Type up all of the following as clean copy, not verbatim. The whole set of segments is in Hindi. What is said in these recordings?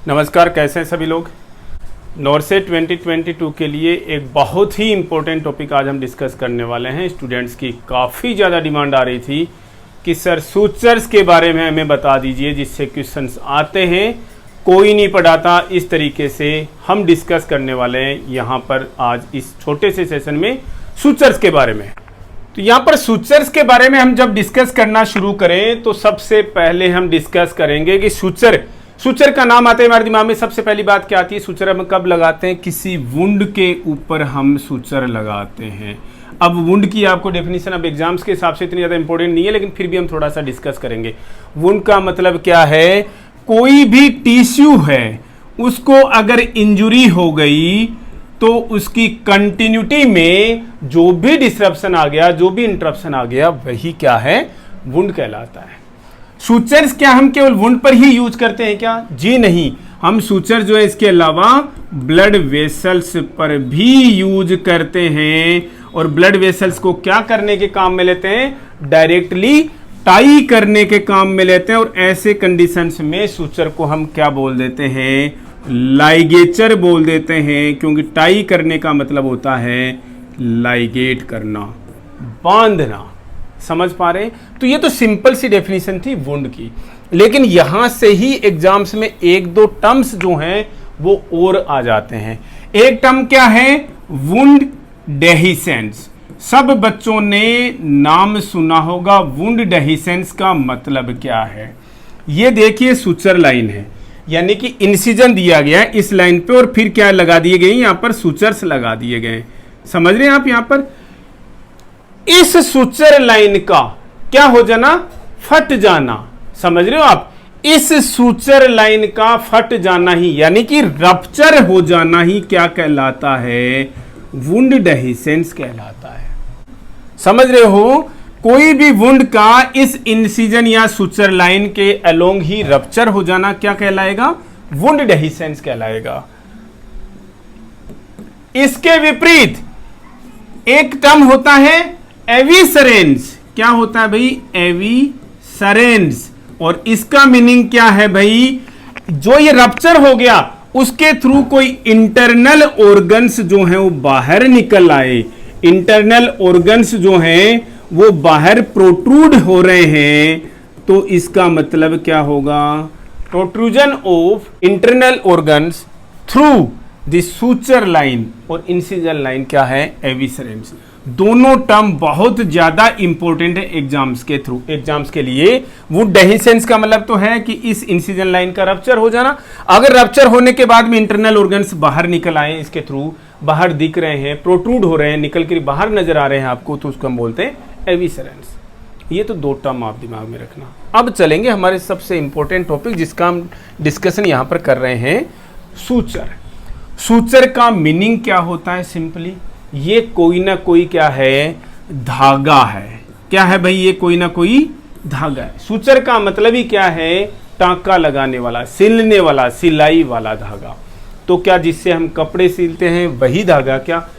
नमस्कार, कैसे हैं सभी लोग। नॉर्सेट 2022 के लिए एक बहुत ही इम्पोर्टेंट टॉपिक आज हम डिस्कस करने वाले हैं। स्टूडेंट्स की काफ़ी ज़्यादा डिमांड आ रही थी कि सर सूचर्स के बारे में हमें बता दीजिए जिससे क्वेश्चंस आते हैं, कोई नहीं पढ़ाता। इस तरीके से हम डिस्कस करने वाले हैं यहाँ पर आज इस छोटे से सेशन में सूचर्स के बारे में। तो यहाँ पर सूचर्स के बारे में हम जब डिस्कस करना शुरू करें तो सबसे पहले हम डिस्कस करेंगे कि सूचर का नाम आते हैं हमारे दिमाग में सबसे पहली बात क्या आती है। सूचर हम कब लगाते हैं? किसी वुंड के ऊपर हम सूचर लगाते हैं। अब वुंड की आपको डेफिनेशन अब एग्जाम्स के हिसाब से इतनी ज़्यादा इंपॉर्टेंट नहीं है, लेकिन फिर भी हम थोड़ा सा डिस्कस करेंगे। वुंड का मतलब क्या है? कोई भी टिश्यू है उसको अगर इंजुरी हो गई तो उसकी कंटिन्यूटी में जो भी डिसरप्शन आ गया, जो भी इंटरप्शन आ गया, वही क्या है? वुंड कहलाता है। सूचर्स क्या हम केवल वुंड पर ही यूज करते हैं क्या? जी नहीं, हम सूचर जो है इसके अलावा ब्लड वेसल्स पर भी यूज करते हैं। और ब्लड वेसल्स को क्या करने के काम में लेते हैं? डायरेक्टली टाई करने के काम में लेते हैं। और ऐसे कंडीशंस में सूचर को हम क्या बोल देते हैं? लाइगेचर बोल देते हैं, क्योंकि टाई करने का मतलब होता है लाइगेट करना, बांधना। समझ पा रहे हैं? तो ये तो सिंपल सी डेफिनेशन थी वुंड की, लेकिन यहां से ही एग्जाम्स में एक दो टर्म्स जो हैं वो और आ जाते हैं। एक टर्म क्या है? Wound dehiscence. सब बच्चों ने नाम सुना होगा। वुंड डेहिसेंस का मतलब क्या है? ये देखिए सूचर लाइन है, यानी कि इंसिजन दिया गया है इस लाइन पे और फिर क्या लगा दिए गए? यहां पर सूचर्स लगा दिए गए। समझ रहे हैं आप? यहां पर इस सूचर लाइन का क्या हो जाना? फट जाना। समझ रहे हो आप? इस सूचर लाइन का फट जाना ही, यानी कि रप्चर हो जाना ही क्या कहलाता है? वुंड डेहिसेंस कहलाता है। समझ रहे हो? कोई भी वुंड का इस इंसिजन या सूचर लाइन के अलोंग ही रप्चर हो जाना क्या कहलाएगा? वुंड डेहिसेंस कहलाएगा। इसके विपरीत एक टर्म होता है एविसरेंस। क्या होता है भाई? एविसरेंस। और इसका मीनिंग क्या है भाई? जो ये रप्चर हो गया उसके थ्रू कोई इंटरनल ऑर्गन्स जो हैं वो बाहर निकल आए। इंटरनल ऑर्गन्स जो हैं वो बाहर प्रोट्रूड हो रहे हैं, तो इसका मतलब क्या होगा? Protrusion of internal organs through the suture line और इंसिजन लाइन क्या है? एविसरेंस। दोनों टर्म बहुत ज्यादा इंपॉर्टेंट है एग्जाम्स के लिए। वो डेहिसेंस का मतलब तो है कि इस इंसिजन लाइन का रप्चर हो जाना। अगर रप्चर होने के बाद में इंटरनल ऑर्गन्स बाहर निकल आए, इसके थ्रू बाहर दिख रहे हैं, प्रोट्रूड हो रहे हैं, निकल कर बाहर नजर आ रहे हैं आपको, तो उसको हम बोलते हैं एविसरेंस। ये तो दो टर्म आप दिमाग में रखना। अब चलेंगे हमारे सबसे इंपॉर्टेंट टॉपिक जिसका हम डिस्कशन यहां पर कर रहे हैं, सूचर। सूचर का मीनिंग क्या होता है? सिंपली ये कोई ना कोई क्या है? धागा है। क्या है भाई? ये कोई ना कोई धागा है। सूचर का मतलब ही क्या है? टांका लगाने वाला, सिलने वाला, सिलाई वाला धागा। तो क्या जिससे हम कपड़े सिलते हैं वही धागा क्या?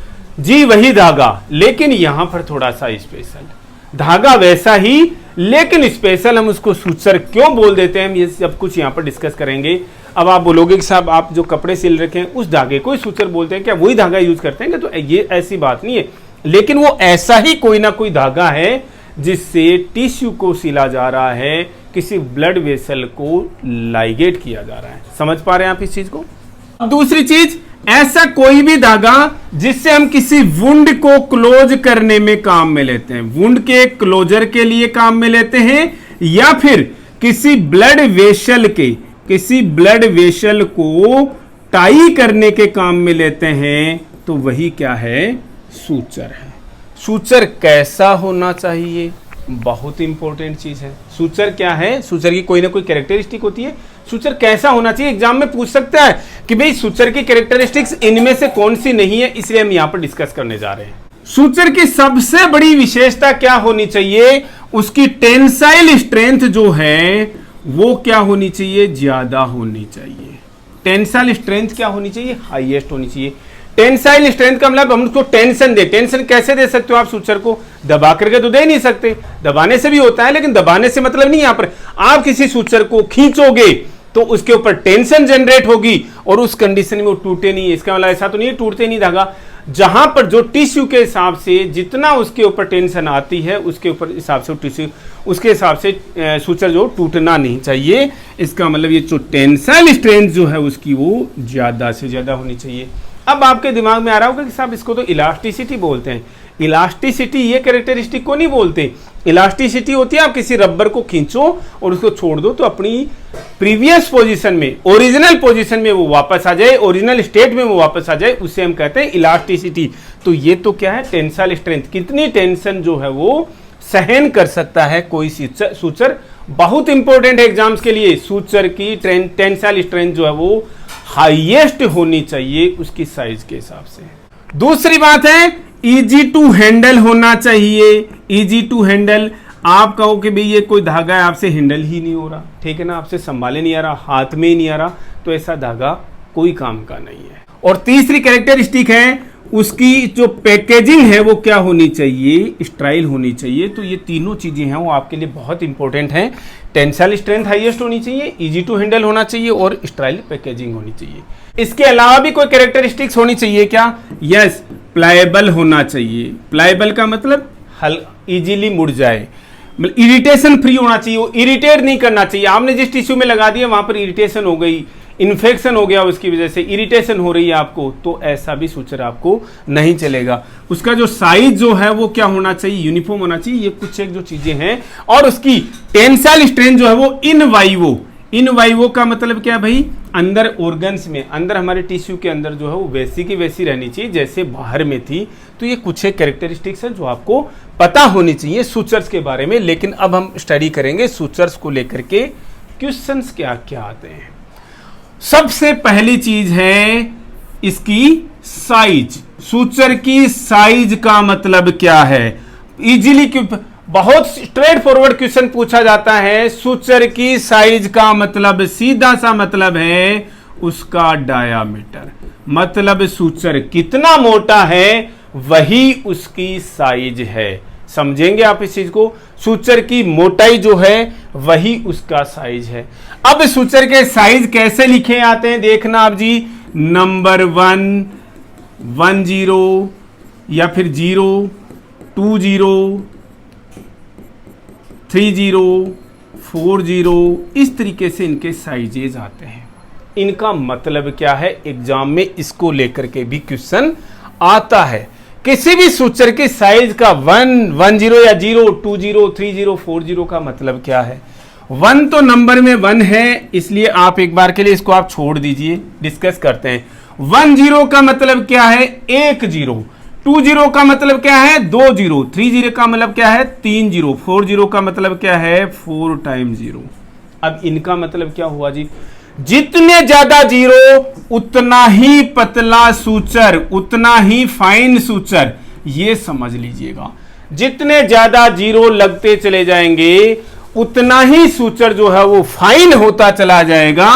जी वही धागा, लेकिन यहां पर थोड़ा सा स्पेशल। धागा वैसा ही लेकिन स्पेशल। हम उसको सूचर क्यों बोल देते हैं, हम ये सब कुछ यहां पर डिस्कस करेंगे। अब आप बोलोगे कि साहब आप जो कपड़े सिल रखे हैं उस धागे को सूचर बोलते हैं क्या? वही धागा यूज करते हैं? तो ये ऐसी बात नहीं है, लेकिन वो ऐसा ही कोई ना कोई धागा है जिससे टिश्यू को सिला जा रहा है, किसी ब्लड वेसल को लाइगेट किया जा रहा है। समझ पा रहे हैं आप इस चीज को? अब दूसरी चीज, ऐसा कोई भी धागा जिससे हम किसी वुंड को क्लोज करने में काम में लेते हैं, वुंड के क्लोजर के लिए काम में लेते हैं, या फिर किसी ब्लड वेसल को टाई करने के काम में लेते हैं, तो वही क्या है? सूचर है। सूचर कैसा होना चाहिए? बहुत इंपॉर्टेंट चीज है। सूचर क्या है? सूचर की कोई ना कोई कैरेक्टरिस्टिक होती है। सूचर कैसा होना चाहिए? एग्जाम में पूछ सकता है कि भाई सूचर की कैरेक्टरिस्टिक्स इनमें से कौन सी नहीं है, इसलिए हम यहां पर डिस्कस करने जा रहे हैं। सूचर की सबसे बड़ी विशेषता क्या होनी चाहिए? उसकी टेंसाइल स्ट्रेंथ जो है वो क्या होनी चाहिए? ज्यादा होनी चाहिए। टेंसाइल स्ट्रेंथ क्या होनी चाहिए? हाईएस्ट होनी चाहिए। टेंसाइल स्ट्रेंथ का मतलब हम उसको टेंशन दे। टेंशन कैसे दे सकते हो आप? सूचर को दबा करके तो दे नहीं सकते, दबाने से भी होता है, लेकिन दबाने से मतलब नहीं। यहां पर आप किसी सूचर को खींचोगे तो उसके ऊपर टेंशन जनरेट होगी और उस कंडीशन में वो टूटे नहीं। इसका मतलब ऐसा तो नहीं टूटते नहीं धागा, जहां पर जो टिश्यू के हिसाब से जितना उसके ऊपर टेंशन आती है उसके ऊपर हिसाब से टिश्यू उसके हिसाब से सूचर जो टूटना नहीं चाहिए। इसका मतलब ये जो टेंसाइल स्ट्रेंथ जो है उसकी वो ज्यादा से ज्यादा होनी चाहिए। अब आपके दिमाग में आ रहा होगा कि साहब इसको तो इलास्टिसिटी बोलते हैं। इलास्टिसिटी ये कैरेक्टरिस्टिक को नहीं बोलते। इलास्टिसिटी होती है आप किसी रबर को खींचो और उसको छोड़ दो तो अपनी प्रीवियस पोजीशन में, ओरिजिनल पोजीशन में वो वापस आ जाए, ओरिजिनल स्टेट में वो वापस आ जाए, उसे हम कहते हैं इलास्टिसिटी। तो ये तो क्या है, टेंसाइल स्ट्रेंथ, कितनी टेंशन जो है वो सहन कर सकता है कोई सूचर। बहुत इंपॉर्टेंट है एग्जाम्स के लिए, सूचर की टेंसाइल स्ट्रेंथ जो है वो हाईएस्ट होनी चाहिए उसकी साइज के हिसाब से। दूसरी बात है इजी टू हैंडल होना चाहिए। इजी टू हैंडल, आप कहो कि भाई ये कोई धागा है आपसे हैंडल ही नहीं हो रहा, ठीक है ना, आपसे संभाले नहीं आ रहा, हाथ में ही नहीं आ रहा, तो ऐसा धागा कोई काम का नहीं है। और तीसरी कैरेक्टरिस्टिक है उसकी जो पैकेजिंग है वो क्या होनी चाहिए, स्टाइल होनी चाहिए। तो ये तीनों चीजें हैं वो आपके लिए बहुत इंपॉर्टेंट हैं। टेंसाइल स्ट्रेंथ हाईएस्ट होनी चाहिए, इजी टू हैंडल होना चाहिए और स्टाइल पैकेजिंग होनी चाहिए। इसके अलावा भी कोई कैरेक्टरिस्टिक्स होनी चाहिए क्या? यस, प्लायबल होना चाहिए। प्लायबल का मतलब इजीली मुड़ जाए, मतलब इरिटेशन फ्री होना चाहिए, वो इरिटेट नहीं करना चाहिए। आपने जिस टिश्यू में लगा दिया वहां पर इरिटेशन हो गई, इन्फेक्शन हो गया, उसकी वजह से इरिटेशन हो रही है आपको, तो ऐसा भी सूचर आपको नहीं चलेगा। उसका जो साइज जो है वो क्या होना चाहिए, यूनिफॉर्म होना चाहिए। ये कुछ एक जो चीजें हैं। और उसकी टेंसाइल स्ट्रेंथ जो है वो इन वाइवो, इन वाइवो का मतलब क्या भाई, अंदर ऑर्गन्स में, अंदर हमारे टिश्यू के अंदर जो है वो वैसी की वैसी रहनी चाहिए जैसे बाहर में थी। तो ये कुछ एक कैरेक्टरिस्टिक्स है जो आपको पता होनी चाहिए सूचर्स के बारे में। लेकिन अब हम स्टडी करेंगे सूचर्स को लेकर के क्वेश्चंस क्या क्या आते हैं। सबसे पहली चीज है इसकी साइज। सूचर की साइज का मतलब क्या है? इजीली बहुत स्ट्रेट फॉरवर्ड क्वेश्चन पूछा जाता है। सूचर की साइज का मतलब सीधा सा मतलब है उसका डायामीटर, मतलब सूचर कितना मोटा है वही उसकी साइज है। समझेंगे आप इस चीज को? सूचर की मोटाई जो है वही उसका साइज है। अब सूचर के साइज कैसे लिखे आते हैं देखना आप जी। नंबर 1, 10 या फिर 0, 20, 30, 40, इस तरीके से इनके साइजेज आते हैं। इनका मतलब क्या है, एग्जाम में इसको लेकर के भी क्वेश्चन आता है। किसी भी सूचर के साइज का 1, 10 या 0, 20, 30, 40 का मतलब क्या है? 1 तो नंबर में 1 है, इसलिए आप एक बार के लिए इसको आप छोड़ दीजिए, डिस्कस करते हैं। 10 का मतलब क्या है? 1 0। 20 का मतलब क्या है? 2 0। 30 का मतलब क्या है? 3 0। 40 का मतलब क्या है? 4 टाइम्स 0। अब इनका मतलब क्या हुआ जी? जितने ज्यादा जीरो उतना ही पतला सूचर, उतना ही फाइन सूचर। ये समझ लीजिएगा, जितने ज्यादा जीरो लगते चले जाएंगे उतना ही सूचर जो है वो फाइन होता चला जाएगा,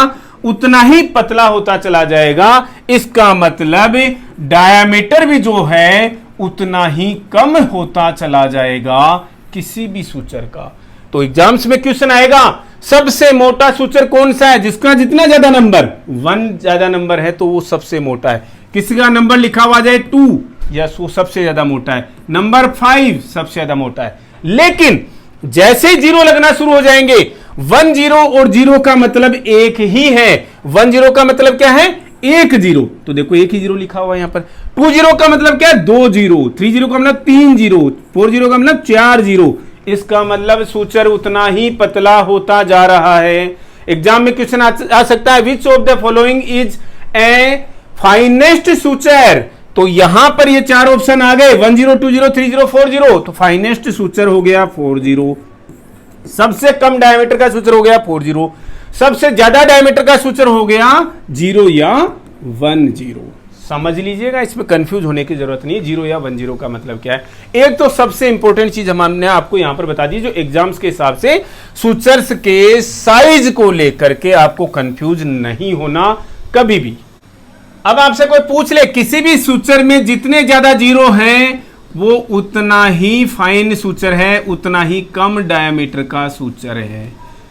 उतना ही पतला होता चला जाएगा। इसका मतलब डायामीटर भी जो है उतना ही कम होता चला जाएगा किसी भी सूचर का। तो एग्जाम्स में क्वेश्चन आएगा सबसे मोटा सूचर कौन सा है? जिसका जितना ज्यादा नंबर, 1 ज्यादा नंबर है तो वो सबसे मोटा है। किसी का नंबर लिखा हुआ जाए 2, यस वो सबसे ज्यादा मोटा है। नंबर 5 सबसे ज्यादा मोटा है। लेकिन जैसे ही 0 लगना शुरू हो जाएंगे, 1 0 और 0 का मतलब एक ही है। 1 0 का मतलब क्या है? 1 0। तो देखो एक ही 0 लिखा हुआ है यहां पर। 2 0 का मतलब क्या है? 2 0। 3 0 का मतलब 3 0। 4 0 का मतलब 4 0। इसका मतलब सूचर उतना ही पतला होता जा रहा है। एग्जाम में क्वेश्चन आ सकता है, which of the following is a finest suture? तो यहां पर ये 4 ऑप्शन आ गए, 1 0, 2 0, 3 0, 4 0। तो फाइनेस्ट सूचर हो गया 4 0। सबसे कम डायमीटर का सूचर हो गया 4 0। सबसे ज्यादा डायमीटर का सूचर हो गया 0 या 1 0। समझ लीजिएगा, इसमें कंफ्यूज होने की जरूरत नहीं है। 0 या 1 0 का मतलब क्या है। एक तो सबसे इंपॉर्टेंट चीज हमने आपको यहां पर बता दी, जो एग्जाम्स के हिसाब से सूचर्स के साइज को लेकर के आपको कंफ्यूज नहीं होना कभी भी। अब आपसे कोई पूछ ले, किसी भी सूचर में जितने ज्यादा 0 हैं वो उतना ही फाइन सूचर है, उतना ही कम डायमीटर का सूचर है।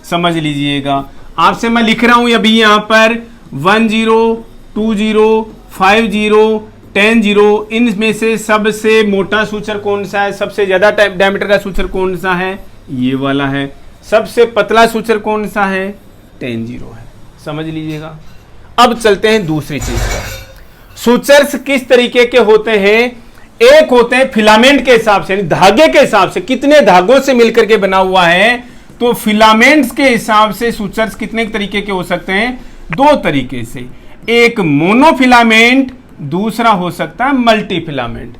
समझ लीजिएगा। आपसे मैं लिख रहा हूं अभी यहां पर 10, 20, 50, 10, इनमें से सबसे मोटा सूचर कौन सा है, सबसे ज्यादा डायमीटर का सूचर कौन सा है, ये वाला है। सबसे पतला सूचर कौन सा है, 10 है। समझ लीजिएगा। अब चलते हैं दूसरी चीज पर। सूचर्स किस तरीके के होते हैं, एक होते हैं फिलामेंट के हिसाब से, यानी धागे के हिसाब से, कितने धागों से मिलकर के बना हुआ है। तो फिलामेंट्स के हिसाब से सूचर्स कितने तरीके के हो सकते हैं, दो तरीके से, एक मोनोफिलामेंट, दूसरा हो सकता है मल्टी फिलामेंट।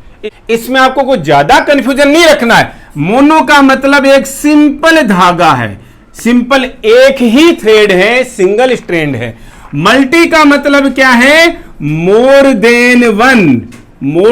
इसमें आपको कोई ज्यादा कंफ्यूजन नहीं रखना है। मोनो का मतलब एक सिंपल धागा है, सिंपल एक ही थ्रेड है, सिंगल स्ट्रैंड है। मल्टी का मतलब क्या है, more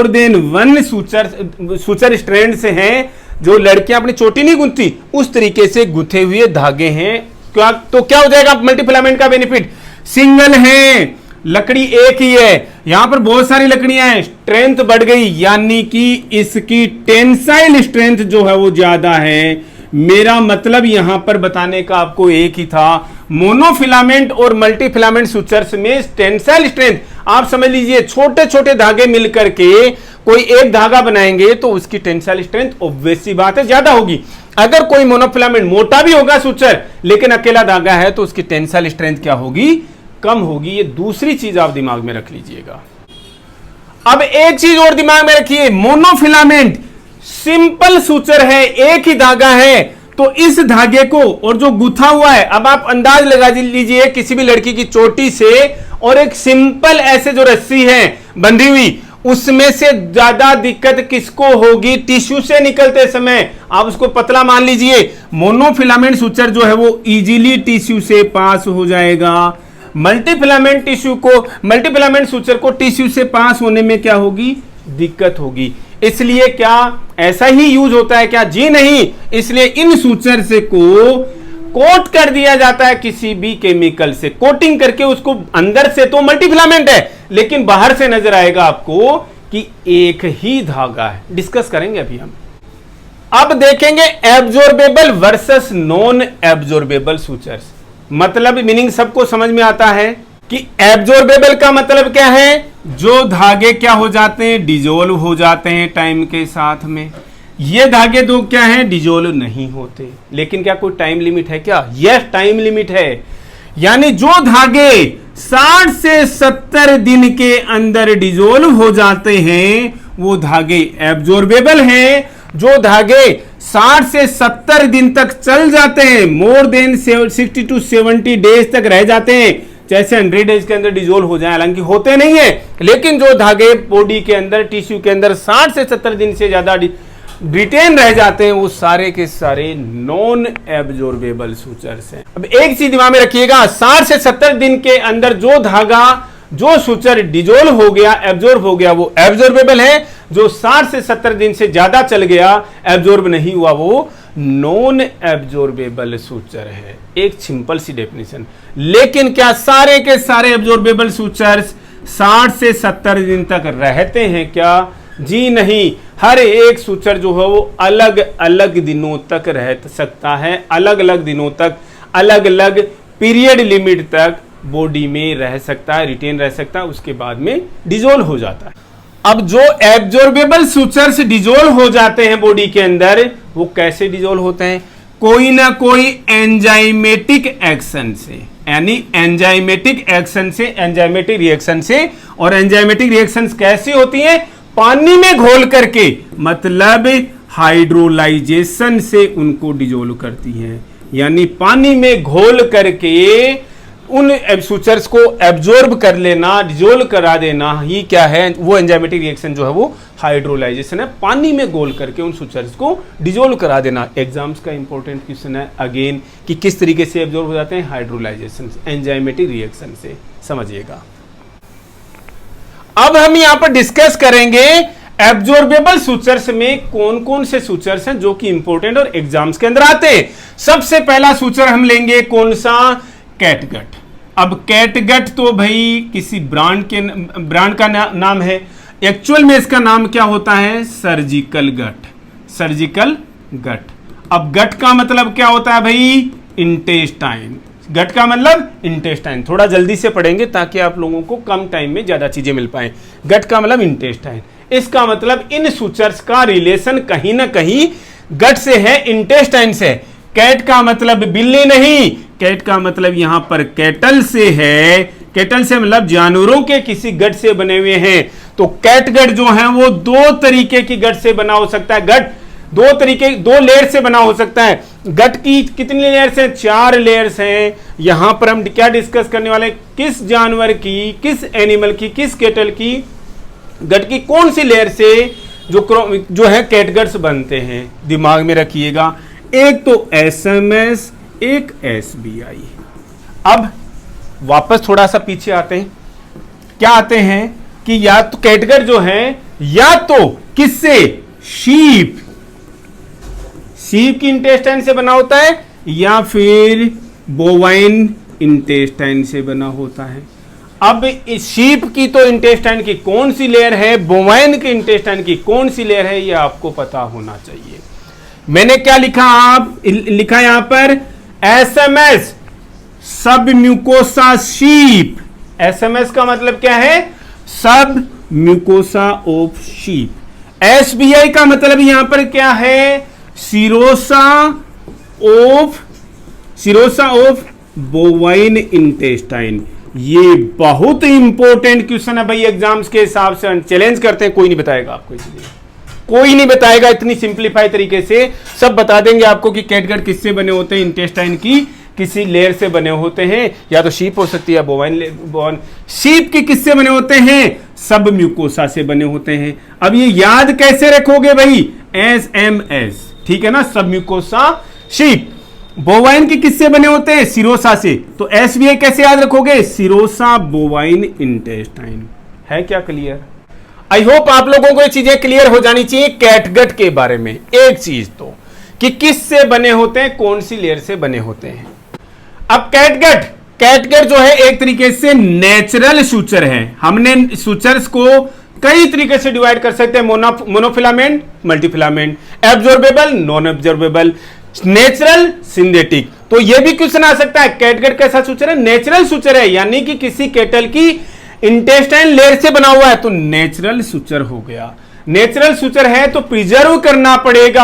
than one suture strand से हैं, जो लड़कियां अपनी चोटी नहीं गुंथती उस तरीके से गुथे हुए धागे हैं। तो क्या हो जाएगा मल्टी फिलामेंट का बेनिफिट, सिंगल है, लकड़ी एक ही है, यहां पर बहुत सारी लकड़ियां हैं, स्ट्रेंथ बढ़ गई, यानी कि इसकी टेंसाइल स्ट्रेंथ जो है वो ज्यादा है। मेरा मतलब यहां पर बताने का आपको एक ही था, मोनोफिलामेंट और मल्टी फिलामेंट सूचर्स में टेंसाइल स्ट्रेंथ आप समझ लीजिए, छोटे छोटे धागे मिलकर के कोई एक धागा बनाएंगे तो उसकी टेंसाइल स्ट्रेंथ ऑब्वियस सी बात है ज्यादा होगी। अगर कोई मोनोफिलामेंट मोटा भी होगा सूचर लेकिन अकेला धागा है तो उसकी टेंसाइल स्ट्रेंथ क्या होगी, कम होगी। ये दूसरी चीज आप दिमाग में रख लीजिएगा। अब एक चीज और दिमाग में रखिए, मोनोफिलामेंट सिंपल सूचर है, एक ही धागा है, तो इस धागे को और जो गुथा हुआ है, अब आप अंदाज लगा लीजिए किसी भी लड़की की चोटी से और एक सिंपल ऐसे जो रस्सी है बंधी हुई, उसमें से ज्यादा दिक्कत किसको होगी, टिश्यू से निकलते समय। आप उसको पतला मान लीजिए, मोनोफिलामेंट सूचर जो है वो इजीली टिश्यू से पास हो जाएगा। मल्टीफिलामेंट सूचर को टिश्यू से पास होने में क्या होगी, दिक्कत होगी। इसलिए क्या ऐसा ही यूज होता है क्या, जी नहीं। इसलिए इन सूचर से को कोट कर दिया जाता है किसी भी केमिकल से, कोटिंग करके उसको अंदर से तो मल्टीफिलामेंट है लेकिन बाहर से नजर आएगा आपको कि एक ही धागा है। डिस्कस करेंगे अभी हम। अब देखेंगे absorbable versus non absorbable sutures. मतलब मीनिंग सबको समझ में आता है कि एब्जॉर्बेबल का मतलब क्या है, जो धागे क्या हो जाते हैं, डिजोल्व हो जाते हैं टाइम के साथ में। ये धागे दो क्या है, डिजोल्व नहीं होते। लेकिन क्या कोई टाइम लिमिट है क्या, यस टाइम लिमिट है। यानी जो धागे 60 से 70 दिन के अंदर डिजोल्व हो जाते हैं वो धागे एब्जॉर्बेबल हैं। जो धागे 60 से 70 दिन तक चल जाते हैं, मोर देन 60 to 70 डेज तक रह जाते हैं, जैसे 100 डेज के अंदर डिजोल्व हो जाए, हालांकि होते नहीं है, लेकिन जो धागे बॉडी के अंदर टिश्यू के अंदर 60 से 70 दिन से ज्यादा रिटेन रह जाते हैं वो सारे के सारे नॉन एब्जॉर्बेबल सूचर्स हैं। अब एक चीज दिमाग में रखिएगा, 60 से 70 दिन के अंदर जो धागा जो सूचर डिजोल्व हो गया, एब्जॉर्ब हो गया, वो एब्जॉर्बेबल है। जो 60 से 70 दिन से ज्यादा चल गया, एब्जॉर्ब नहीं हुआ, वो नॉन एब्जॉर्बेबल सूचर है। एक सिंपल सी डेफिनेशन। लेकिन क्या सारे के सारे एब्जॉर्बेबल सूचर्स 60 से 70 दिन तक रहते हैं क्या, जी नहीं। हर एक सूचर जो है वो अलग अलग दिनों तक रह सकता है, अलग अलग दिनों तक, अलग अलग पीरियड लिमिट तक बॉडी में रह सकता है, रिटेन रह सकता है, उसके बाद में डिजोल्व हो जाता है। अब जो एब्जॉर्बेबल सूचर्स डिजोल्व हो जाते हैं बॉडी के अंदर, वो कैसे डिजोल्व होते हैं, कोई ना कोई एंजाइमेटिक एक्शन से, यानी एंजाइमेटिक एक्शन से, एंजाइमेटिक रिएक्शन से। और एंजाइमेटिक रिएक्शंस कैसी होती हैं, पानी में घोल करके, मतलब हाइड्रोलाइजेशन से उनको डिजोल्व करती हैं। यानी पानी में घोल करके उन सूचर्स को एब्जॉर्ब कर लेना, डिजोल्व करा देना ही क्या है, वो एंजाइमेटिक रिएक्शन जो है वो हाइड्रोलाइजेशन है। पानी में घोल करके उन सूचर्स को डिजोल्व करा देना। एग्जाम्स का इंपॉर्टेंट क्वेश्चन है अगेन कि किस तरीके से एब्जॉर्ब हो जाते हैं, हाइड्रोलाइजेशन से, एंजाइमेटिक रिएक्शन से, समझिएगा। अब हम यहां पर डिस्कस करेंगे एब्जॉर्बेबल सूचर्स में कौन कौन से सूचर्स हैं जो कि इंपॉर्टेंट और एग्जाम्स के अंदर आते हैं। सबसे पहला सूचर हम लेंगे कौन सा, कैटगट। अब कैटगट तो भाई किसी ब्रांड का नाम है, एक्चुअल में इसका नाम क्या होता है, सर्जिकल गट, सर्जिकल गट। अब गट का मतलब क्या होता है भाई, इंटेस्टाइन, गट का मतलब इंटेस्टाइन। थोड़ा जल्दी से पढ़ेंगे ताकि आप लोगों को कम टाइम में ज्यादा चीजें मिल पाए। गट का मतलब इंटेस्टाइन, इसका मतलब इन सूचर्स का रिलेशन कहीं ना कहीं गट से है, इंटेस्टाइन से। कैट का मतलब बिल्ली नहीं, कैट का मतलब यहां पर कैटल से है। कैटल से मतलब जानवरों के किसी गट से बने हुए हैं। तो कैट गट जो है वो दो तरीके की गट से बना हो सकता है। गट दो लेयर से बना हो सकता है। गट की कितनी लेयर्स हैं? 4 लेयर्स हैं। यहां पर हम क्या डिस्कस करने वाले हैं? किस जानवर की, किस एनिमल की, किस कैटल की गट की कौन सी लेयर से जो है कैटगट्स बनते हैं। दिमाग में रखिएगा, एक तो एसएमएस, एक एसबीआई। अब वापस थोड़ा सा पीछे आते हैं। क्या आते हैं कि या तो कैटगट जो है या तो किससे, शीप की इंटेस्टाइन से बना होता है या फिर बोवाइन इंटेस्टाइन से बना होता है। अब इस शीप की तो इंटेस्टाइन की कौन सी लेयर है, बोवाइन के इंटेस्टाइन की कौन सी लेयर है, यह आपको पता होना चाहिए। मैंने क्या लिखा यहां पर एसएमएस, सब म्यूकोसा शीप। एसएमएस का मतलब क्या है? सब म्यूकोसा ऑफ शीप। एसबीआई का मतलब यहां पर क्या है? Serosa of bovine intestine. ये बहुत इंपॉर्टेंट क्वेश्चन है भाई, एग्जाम्स के हिसाब से चैलेंज करते हैं। कोई नहीं बताएगा आपको, इसलिए कोई नहीं बताएगा इतनी सिंप्लीफाई तरीके से। सब बता देंगे आपको कि कैटगट किससे बने होते हैं, इंटेस्टाइन की किसी लेयर से बने होते हैं, या तो शीप हो सकती है, बोवाइन। शीप की किससे बने होते हैं? सब म्यूकोसा से बने होते हैं। अब ये याद कैसे रखोगे भाई? एसएमएस, ठीक है ना, सब म्यूकोसा शीप। बोवाइन की किससे बने होते हैं? सिरोसा से। तो एसबीआई कैसे याद रखोगे? Serosa bovine intestine. है क्या क्लियर? आई होप आप लोगों को ये चीजें क्लियर हो जानी चाहिए कैटगट के बारे में। एक चीज तो कि किससे बने होते हैं, कौन सी लेयर से बने होते हैं। अब कैटगट जो है एक तरीके से नेचुरल सूचर है। हमने सूचर्स को कई तरीके से डिवाइड कर सकते हैं, monofilament, multifilament, absorbable, non absorbable, natural, synthetic. तो यह भी क्वेश्चन आ सकता है, कैटगट कैसा सूचर है? नेचुरल सूचर है, यानी कि किसी कैटल की इंटेस्टाइन लेयर से बना हुआ है, तो नेचुरल सूचर हो गया। नेचुरल सूचर है तो प्रिजर्व करना पड़ेगा।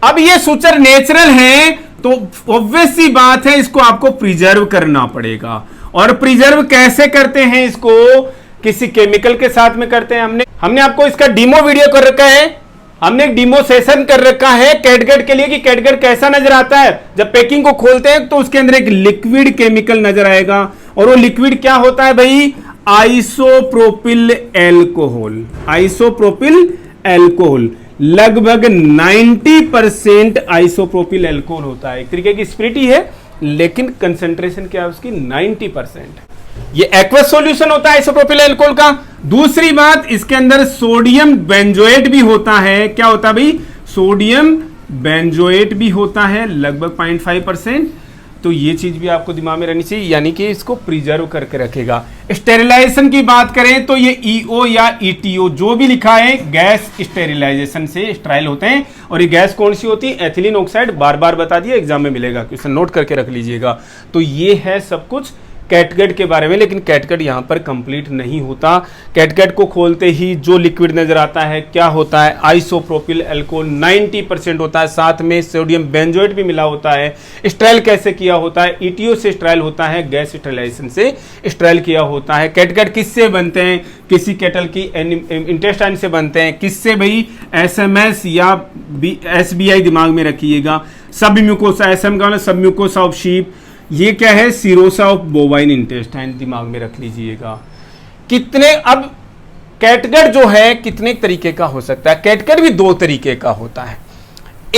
अब ये सूचर नेचुरल है तो ऑब्वियस सी बात है, इसको आपको प्रिजर्व करना पड़ेगा। और प्रिजर्व कैसे करते हैं? इसको किसी केमिकल के साथ में करते हैं। हमने आपको इसका डेमो वीडियो कर रखा है, हमने एक डेमो सेशन कर रखा है कैटगट के लिए कि कैटगट कैसा नजर आता है। जब पैकिंग को खोलते हैं तो उसके अंदर एक लिक्विड केमिकल नजर आएगा, और वो लिक्विड क्या होता है भाई? Isopropyl alcohol. आइसोप्रोपिल एल्कोहल लगभग 90% आइसोप्रोपिल एल्कोहल होता है। एक तरीके की स्पिरिट ही है, लेकिन कंसेंट्रेशन क्या है उसकी? 90%। ये एक्वस सॉल्यूशन होता है आइसोप्रोपिल एल्कोहल का। दूसरी बात, इसके अंदर सोडियम बेंजोएट भी होता है। क्या होता है भाई? सोडियम बेंजोएट भी होता है, लगभग 0.5%। तो ये चीज भी आपको दिमाग में रहनी चाहिए, यानी कि इसको प्रिजर्व करके रखेगा। स्टेरिलाइजेशन की बात करें तो ये ईओ या ईटीओ जो भी लिखा है, गैस स्टेरिलाइजेशन से स्टेराइल होते हैं। और ये गैस कौन सी होती है? Ethylene oxide. बार बार बता दिया, एग्जाम में मिलेगा, क्वेश्चन नोट करके रख लीजिएगा। तो ये है सब कुछ कैटगट के बारे में, लेकिन कैटगट यहां पर कंप्लीट नहीं होता। कैटगट को खोलते ही जो लिक्विड नजर आता है क्या होता है? आइसोप्रोपिल एल्कोहल 90% होता है, साथ में सोडियम बेंजोएट भी मिला होता है। स्टेराइल कैसे किया होता है? ईटीओ से स्टेराइल होता है, गैस स्टेरिलाइजेशन से स्टेराइल किया होता है। कैटगट किससे बनते हैं? किसी कैटल की इंटेस्टाइन से बनते हैं। किससे भाई? एसएमएस या एसबीआई, दिमाग में रखिएगा। सब म्यूकोसा, एसएम का मतलब सब म्यूकोसा ऑफ शीप। ये क्या है? सिरोसा ऑफ बोवाइन इंटेस्टाइन, दिमाग में रख लीजिएगा। कितने, अब कैटगट जो है कितने तरीके का हो सकता है? कैटगट भी 2 तरीके का होता है।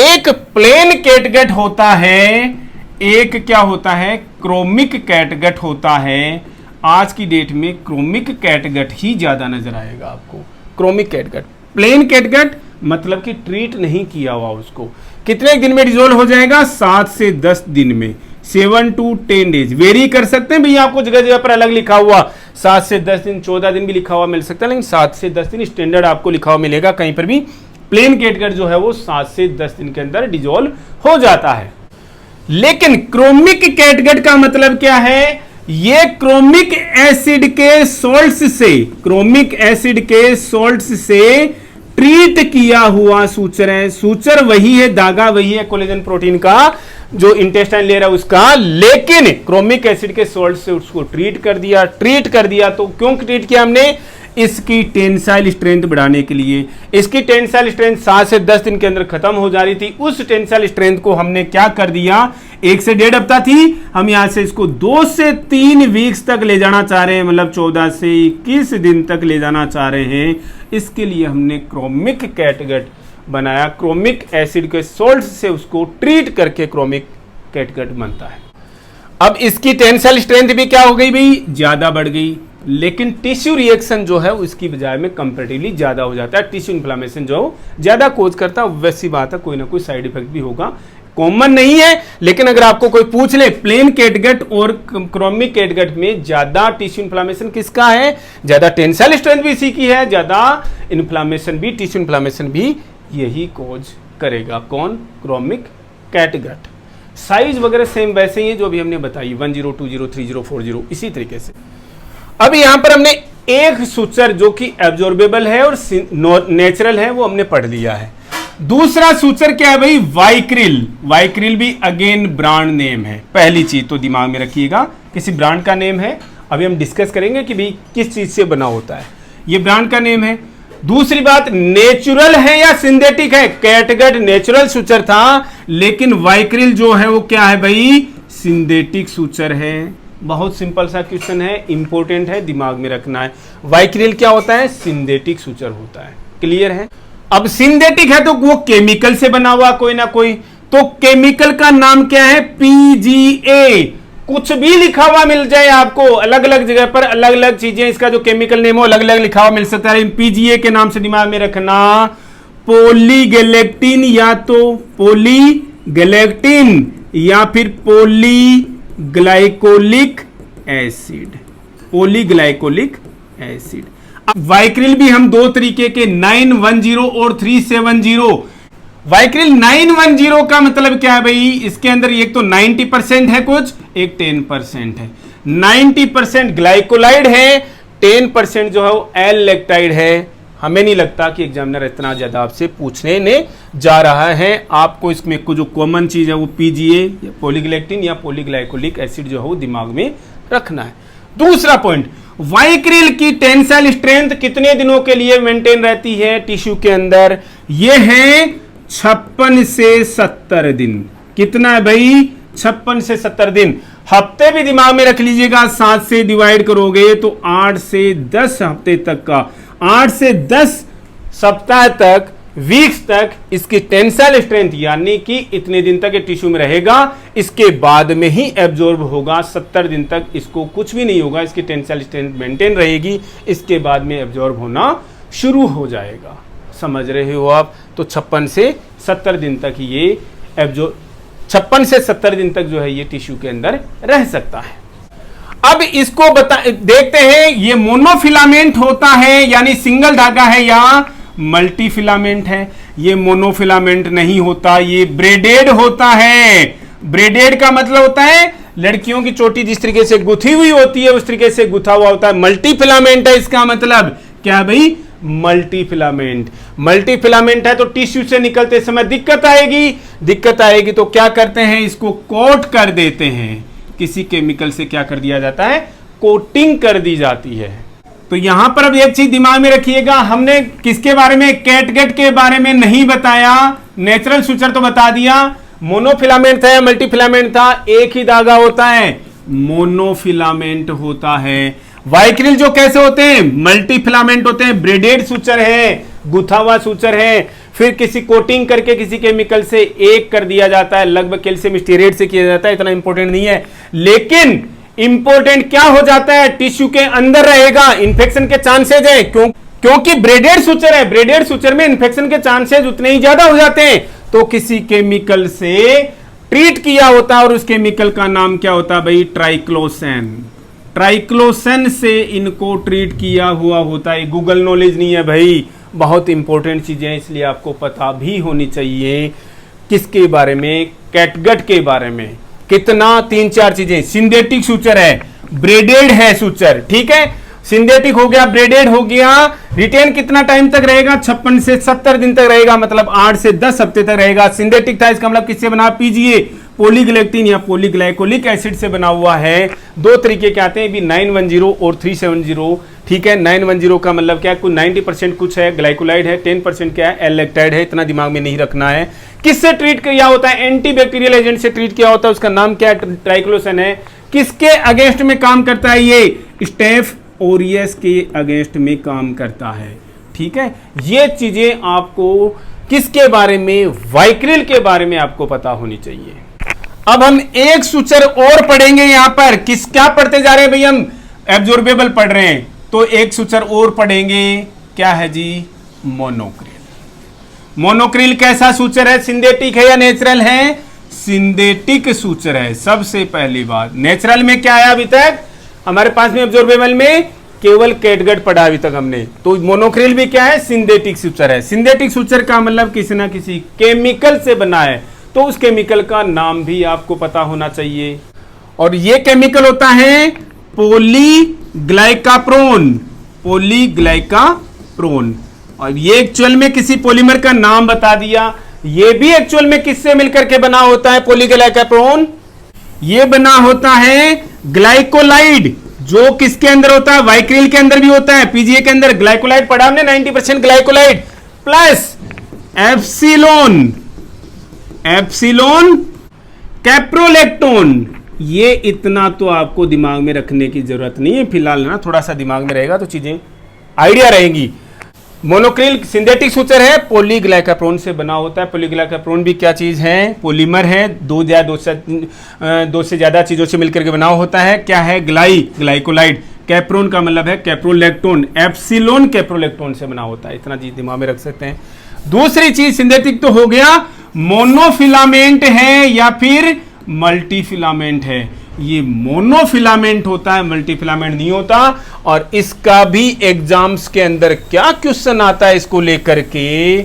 एक प्लेन कैटगट होता है, एक क्या होता है? क्रोमिक कैटगट होता है। आज की डेट में क्रोमिक कैटगट ही ज्यादा नजर आएगा आपको। क्रोमिक कैटगट, प्लेन कैटगट मतलब कि ट्रीट नहीं किया हुआ उसको। कितने दिन में डिजोल्व हो जाएगा? 7 से 10 दिन में, 7 to 10 डेज। वेरी कर सकते हैं भैया, आपको जगह जगह पर अलग लिखा हुआ 7 से 10 दिन, 14 दिन भी लिखा हुआ मिल सकता है, लेकिन 7 से 10 दिन स्टैंडर्ड आपको लिखा हुआ मिलेगा कहीं पर भी। प्लेन कैटगट जो है वो 7 से 10 दिन के अंदर डिजोल्व हो जाता है। लेकिन क्रोमिक कैटगट का मतलब क्या है? ये क्रोमिक एसिड के सॉल्ट्स से, क्रोमिक एसिड के सॉल्ट्स से ट्रीट किया हुआ सूचर है। सूचर वही है, धागा वही है कोलेजन प्रोटीन का जो इंटेस्टाइन लेयर है उसका, लेकिन क्रोमिक एसिड के सॉल्ट से उसको ट्रीट कर दिया। तो क्यों ट्रीट किया हमने? इसकी टेंसाइल स्ट्रेंथ बढ़ाने के लिए। इसकी टेंसाइल स्ट्रेंथ 7 से 10 दिन के अंदर खत्म हो जा रही थी। उस टेंसाइल स्ट्रेंथ को हमने क्या कर दिया, 1 से 1.5 हफ्ता थी, हम यहां से इसको 2 से 3 वीक्स तक ले जाना चाह रहे हैं, मतलब 14 से 21 दिन तक ले जाना चाह रहे हैं। इसके लिए हमने क्रोमिक कैटगट बनाया। क्रोमिक एसिड के सोल्ट से उसको ट्रीट करके क्रोमिक कैटगट बनता है। अब इसकी टेंसाइल स्ट्रेंथ भी क्या हो गई भाई? ज्यादा बढ़ गई, लेकिन टिश्यू रिएक्शन जो है उसकी बजाय में कंपैरेटिवली ज्यादा हो जाता है। टिश्यू इन्फ्लेमेशन जो ज्यादा कोज करता है, वैसी बात है, कोई ना कोई साइड इफेक्ट भी होगा। कॉमन नहीं है, लेकिन अगर आपको कोई पूछ ले प्लेन कैटगट और क्रोमिक कैटगट में ज्यादा टिश्यू इन्फ्लेमेशन किसका है, ज्यादा टेंसाइल स्ट्रेंथ भी इसी की है, ज्यादा इन्फ्लेमेशन भी, टिश्यू इन्फ्लेमेशन भी यही कोज करेगा। कौन? Chromic catgut. साइज वगैरह सेम वैसे ही है जो भी हमने बताई, 10, 20, 30, 40, इसी तरीके से। अब यहां पर हमने एक सूचर जो कि एब्जॉर्बेबल है और नेचुरल है वो हमने पढ़ लिया है। दूसरा सूचर क्या है भाई? वाइक्रिल। वाइक्रिल भी अगेन ब्रांड नेम है। पहली चीज तो दिमाग में रखिएगा, किसी ब्रांड का नेम है। अभी हम डिस्कस करेंगे कि भाई किस चीज से बना होता है, ये ब्रांड का नेम है। दूसरी बात, नेचुरल है या सिंथेटिक है? कैटगट नेचुरल सूचर था, लेकिन वाइक्रिल जो है वो क्या है भाई? सिंथेटिक सूचर है। बहुत सिंपल सा क्वेश्चन है, इंपॉर्टेंट है, दिमाग में रखना है। वाइक्रिल क्या होता है? सिंथेटिक सूचर होता है। क्लियर है? अब सिंथेटिक है तो वो केमिकल से बना हुआ कोई ना कोई, तो केमिकल का नाम क्या है? PGA। कुछ भी लिखा हुआ मिल जाए आपको, अलग अलग जगह पर अलग अलग चीजें, इसका जो केमिकल नेम हो अलग अलग लिखा हुआ मिल सकता है। PGA के नाम से दिमाग में रखना पॉलीगैलेक्टिन, या तो पॉलीगैलेक्टिन या फिर पॉलीग्लाइकोलिक एसिड। पॉलीग्लाइकोलिक एसिड। अब वाइक्रिल भी हम दो तरीके के 910 और 370। वाइक्रिल 910 का मतलब क्या है भाई? इसके अंदर एक तो 90% है कुछ, एक 10% है। 90% ग्लाइकोलाइड है, 10% जो है वो एल-लैक्टाइड है। हमें नहीं लगता कि एग्जामिनर इतना ज्यादा आपसे पूछने ने जा रहा है। आपको इसमें जो कॉमन चीज है वो PGA, पॉलीग्लैक्टिन या पॉलीग्लाइकोलिक एसिड जो है वो दिमाग में रखना है। दूसरा पॉइंट, वाइक्रिल की टेंसाइल स्ट्रेंथ कितने दिनों के लिए मेंटेन रहती है टिश्यू के अंदर? ये है 56 से 70 दिन। कितना है भाई? 56 से 70 दिन। हफ्ते भी दिमाग में रख लीजिएगा, 7 से डिवाइड करोगे तो 8 से 10 हफ्ते तक का, 8 से 10 सप्ताह तक, वीक्स तक इसकी टेंसाइल स्ट्रेंथ, यानी कि इतने दिन तक ये टिश्यू में रहेगा, इसके बाद में ही एब्जॉर्ब होगा। 70 दिन तक इसको कुछ भी नहीं होगा, इसकी टेंसाइल स्ट्रेंथ मेंटेन रहेगी, इसके बाद में एब्जॉर्ब होना शुरू हो जाएगा। समझ रहे हो आप? तो 56 से 70 दिन तक ये एब्जॉर्ब, 56 से 70 दिन तक जो है ये टिश्यू के अंदर रह सकता है। अब इसको देखते हैं, ये मोनोफिलामेंट होता है यानी सिंगल धागा है या मल्टी फिलामेंट है? ये मोनोफिलामेंट नहीं होता, ये ब्रेडेड होता है। ब्रेडेड का मतलब होता है लड़कियों की चोटी जिस तरीके से गुथी हुई होती है उस तरीके से गुथा हुआ होता है। मल्टी फिलामेंट है, इसका मतलब क्या भाई? Multi filament. मल्टी फिलामेंट है तो टिश्यू से निकलते समय दिक्कत आएगी तो क्या करते हैं? इसको कोट कर देते हैं, किसी केमिकल से क्या कर दिया जाता है? कोटिंग कर दी जाती है। तो यहां पर अब एक चीज दिमाग में रखिएगा, हमने किसके बारे में? कैटगट के बारे में नहीं बताया। नेचुरल सूचर तो बता दिया। मोनोफिलामेंट था या मल्टीफिलामेंट था? एक ही धागा होता है, मोनोफिलामेंट होता है। वाइक्रिल जो कैसे होते हैं? मल्टीफिलामेंट होते हैं, ब्रेडेड सूचर है, गुथा हुआ सूचर है, फिर किसी कोटिंग करके किसी केमिकल से एक कर दिया जाता है, लगभग कैल्शियम स्टीरेट से किया जाता है। इतना इंपॉर्टेंट नहीं है, लेकिन इंपॉर्टेंट क्या हो जाता है? टिश्यू के अंदर रहेगा, इंफेक्शन के चांसेज है, क्योंकि ब्रेडेड सूचर है। ब्रेडेड सूचर में इंफेक्शन के चांसेज उतने ही ज्यादा हो जाते हैं। तो किसी केमिकल से ट्रीट किया होता है और उस केमिकल का नाम क्या होता है भाई? ट्राइक्लोसन। ट्राइक्लोसन से इनको ट्रीट किया हुआ होता है। गूगल नॉलेज नहीं है भाई, बहुत इंपॉर्टेंट चीजें, इसलिए आपको पता भी होनी चाहिए। किसके बारे में? कैटगट के बारे में। कितना? 3-4 चीजें। सिंथेटिक सूचर है, ब्रेडेड है सूचर, ठीक है, सिंथेटिक हो गया, ब्रेडेड हो गया। रिटेन कितना टाइम तक रहेगा? 56 से 70 दिन तक रहेगा, मतलब 8 से 10 हफ्ते तक रहेगा। सिंथेटिक था, इसका मतलब किससे बना? पीजीए, पॉलीग्लाइकोलिन या पॉलीग्लाइकोलिक एसिड से बना हुआ है। दो तरीके के आते हैं भी, 910 और 370, ठीक है। 910 का मतलब क्या है? कुछ 90% कुछ है ग्लाइकोलाइड है, 10% क्या है? एलेक्टाइड है। इतना दिमाग में नहीं रखना है। किससे ट्रीट किया होता है? एंटीबैक्टीरियल एजेंट से ट्रीट किया होता है, उसका नाम क्या है? ट्राइक्लोसन है। किसके अगेंस्ट में काम करता है? ये स्टेफ ओरियस के अगेंस्ट में काम करता है, ठीक है। ये चीजें आपको किसके बारे में? वाइक्रिल के बारे में आपको पता होनी चाहिए। अब हम एक सूचर और पढ़ेंगे यहां पर। क्या पढ़ते जा रहे हैं भाई? हम एब्जॉर्बेबल पढ़ रहे हैं, तो एक सूचर और पढ़ेंगे। क्या है जी? मोनोक्रिल। मोनोक्रिल कैसा सूचर है? सिंथेटिक है या नेचुरल है? सिंथेटिक सूचर है। सबसे पहली बात, नेचुरल में क्या है? अभी तक हमारे पास में एब्जॉर्बेबल में केवल कैटगट पढ़ा अभी तक हमने। तो मोनोक्रिल भी क्या है? सिंथेटिक सूचर है। सिंथेटिक सूचर का मतलब किसी ना किसी केमिकल से बना है, तो उस केमिकल का नाम भी आपको पता होना चाहिए। और ये केमिकल होता है पॉलीग्लाइकाप्रोन। पॉलीग्लाइकाप्रोन। और ये एक्चुअल में किसी पॉलीमर का नाम बता दिया। ये भी एक्चुअल में किससे मिलकर के बना होता है? पॉलीग्लाइकाप्रोन। ये बना होता है ग्लाइकोलाइड, जो किसके अंदर होता है? वाइक्रिल के अंदर भी होता है, पीजीए के अंदर। ग्लाइकोलाइड पढ़ा हमने, 90% ग्लाइकोलाइड प्लस एप्सिलोन कैप्रोलेक्टोन। ये इतना तो आपको दिमाग में रखने की जरूरत नहीं है फिलहाल ना, थोड़ा सा दिमाग में रहेगा तो चीजें आइडिया रहेंगी। मोनोक्रिल सिंथेटिक सूचर है, पॉलीग्लाइकाप्रोन से बना होता है। पॉलीग्लाइकाप्रोन भी क्या चीज है? पॉलीमर है, दो से ज्यादा चीजों से मिलकर के बना होता है। क्या है? ग्लाइकोलाइड। कैप्रोन का मतलब है कैप्रोलेक्टोन, एप्सिलोन कैप्रोलेक्टोन से बना होता है। इतना चीज दिमाग में रख सकते हैं। दूसरी चीज, सिंथेटिक तो हो गया, मोनोफिलामेंट है या फिर मल्टीफिलामेंट है। ये मोनोफिलामेंट होता है, मल्टीफिलामेंट नहीं होता। और इसका भी एग्जाम्स के अंदर क्या क्वेश्चन आता है इसको लेकर के?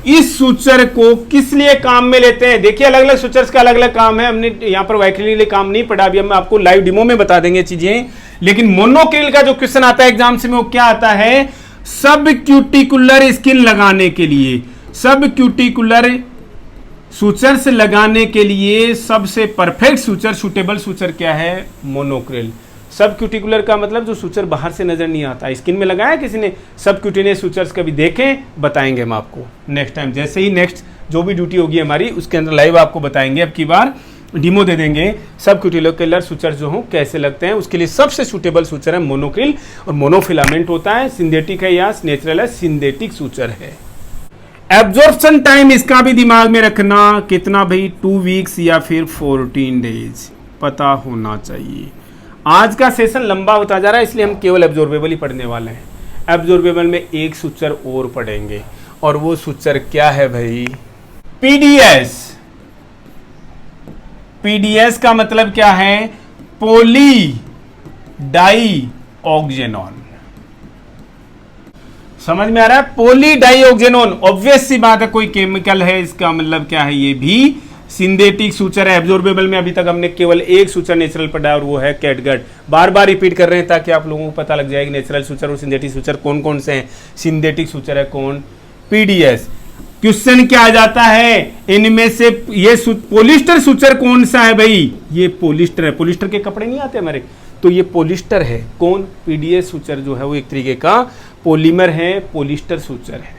इस सूचर को किस लिए काम में लेते हैं? देखिए, अलग अलग सूचर्स का अलग अलग काम है। हमने यहां पर वाइक्रिल के लिए काम नहीं पढ़ा, अभी हम आपको लाइव डेमो में बता देंगे चीजें। लेकिन मोनोक्रिल का जो क्वेश्चन आता है एग्जाम्स में, वो क्या आता है? सब क्यूटिकुलर स्किन लगाने के लिए, सब क्यूटिकुलर सूचर्स लगाने के लिए सबसे परफेक्ट सूचर, सुटेबल सूचर क्या है? मोनोक्रिल। सब क्यूटिकुलर का मतलब जो सूचर बाहर से नजर नहीं आता, स्किन में लगाया किसी ने? सब क्यूटिनियस सूचर्स कभी देखें? बताएंगे हम आपको नेक्स्ट टाइम, जैसे ही नेक्स्ट जो भी ड्यूटी होगी हमारी उसके अंदर लाइव आपको बताएंगे। अब की बार डिमो दे देंगे सब क्यूटिकुलर सूचर जो हो कैसे लगते हैं। उसके लिए सबसे सुटेबल सूचर है मोनोक्रिल, और मोनोफिलामेंट होता है। सिंथेटिक है या नेचुरल है? सिंथेटिक सूचर है। एब्जॉर्प्शन टाइम इसका भी दिमाग में रखना, कितना भाई? 2 वीक्स या फिर 14 डेज पता होना चाहिए। आज का सेशन लंबा होता जा रहा है, इसलिए हम केवल एब्जॉर्बेबल ही पढ़ने वाले हैं। एब्जॉर्बेबल में एक सूचर और पढ़ेंगे, और वो सूचर क्या है भाई? पीडीएस। पीडीएस का मतलब क्या है? Polydioxanone. समझ में आ रहा है? पॉली डाई ऑक्जेनॉन, ऑब्वियस सी बात है, कोई केमिकल है, इसका मतलब क्या है? ये भी सिंथेटिक सूचर है। एब्जॉर्बेबल में अभी तक हमने केवल एक सूचर नेचुरल पढ़ा, और वो है कैटगट। बार बार रिपीट कर रहे हैं ताकि आप लोगों को पता लग जाए कि नेचुरल सूचर और सिंथेटिक सूचर कौन कौन से हैं। सिंथेटिक सूचर है कौन? पीडीएस। क्वेश्चन क्या आ जाता है इनमें से? ये पॉलिस्टर सूचर कौन सा है भाई? ये पॉलिस्टर है। पॉलिस्टर के कपड़े नहीं आते हमारे, तो ये पॉलिस्टर है। कौन? पीडीएस सूचर जो है वो एक तरीके का पॉलीमर है, पॉलिस्टर सूचर है।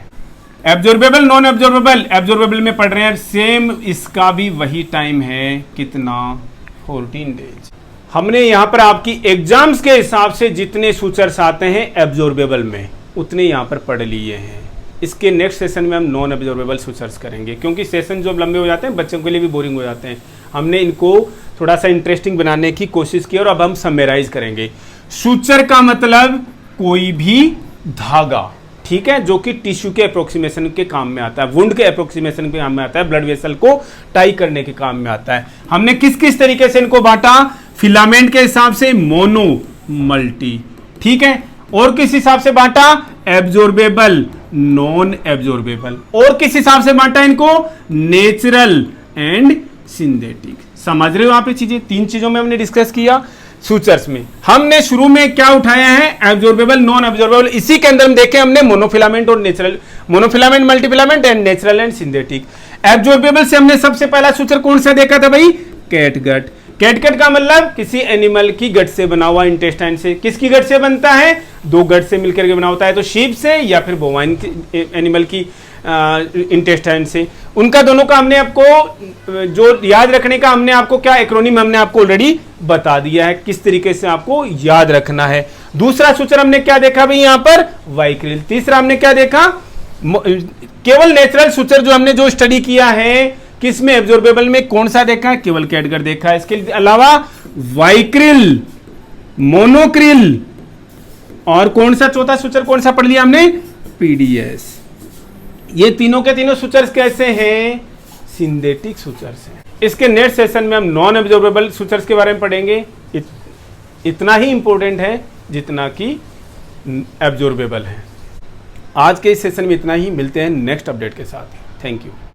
Absorbable, non absorbable. एब्जॉर्बेबल में पढ़ रहे हैं सेम, इसका भी वही टाइम है, कितना? 14 डेज। हमने यहां पर आपकी एग्जाम्स के हिसाब से जितने सूचर्स आते हैं एब्जॉर्बेबल में उतने यहां पर पढ़ लिए हैं। इसके नेक्स्ट सेशन में हम नॉन एब्जॉर्बेबल सूचर्स करेंगे, क्योंकि सेशन जो लंबे हो जाते हैं बच्चों के लिए भी बोरिंग हो जाते हैं। हमने इनको थोड़ा सा इंटरेस्टिंग बनाने की कोशिश की, और अब हम समराइज करेंगे। सूचर का मतलब कोई भी धागा, ठीक है, जो कि टिश्यू के अप्रोक्सीमेशन के काम में आता है, वुंड के अप्रोक्सीमेशन के काम में आता है, ब्लड वेसल को टाई करने के काम में आता है। हमने किस किस तरीके से इनको बांटा? फिलामेंट के हिसाब से मोनो, मल्टी, ठीक है, और किस हिसाब से बांटा? Absorbable, non absorbable. और किस हिसाब से बांटा इनको? Natural and synthetic. समझ रहे हो आप ये चीजें? 3 चीजों में हमने डिस्कस किया सूचर्स में। हमने शुरू में क्या उठाया है? Absorbable, non absorbable. इसी के अंदर हम देखे हमने मोनोफिलामेंट और natural, monofilament, multifilament and natural and synthetic. Absorbable से हमने सबसे पहला सूचर कौन सा देखा था भाई? कैटगट। कैटगट का मतलब किसी एनिमल की गट से बना हुआ, इंटेस्टाइन से। किसकी गट से बनता है? 2 गट से मिलकर के बना होता है, तो शीप से या फिर बोवाइन एनिमल की इंटेस्टाइन से। उनका दोनों का हमने आपको जो याद रखने का हमने आपको क्या एक्रोनिम हमने आपको ऑलरेडी बता दिया है, किस तरीके से आपको याद रखना है। दूसरा सूचर हमने क्या देखा भाई यहाँ पर? वाइक्रिल। तीसरा हमने क्या देखा? केवल नेचुरल सूचर जो हमने जो स्टडी किया है, किसमें? एब्जॉर्बेबल में। कौन सा देखा? केवल कैटगट देखा है। इसके अलावा वाइक्रिल, मोनोक्रिल और कौन सा चौथा सूचर कौन सा पढ़ लिया हमने? पीडीएस। ये तीनों के तीनों सूचर्स कैसे हैं? सिंथेटिक सूचर्स हैं। इसके नेक्स्ट सेशन में हम नॉन एब्जॉर्बेबल सूचर्स के बारे में पढ़ेंगे। इतना ही इंपॉर्टेंट है जितना कि एब्जॉर्बेबल है। आज के इस सेशन में इतना ही। मिलते हैं नेक्स्ट अपडेट के साथ। Thank you.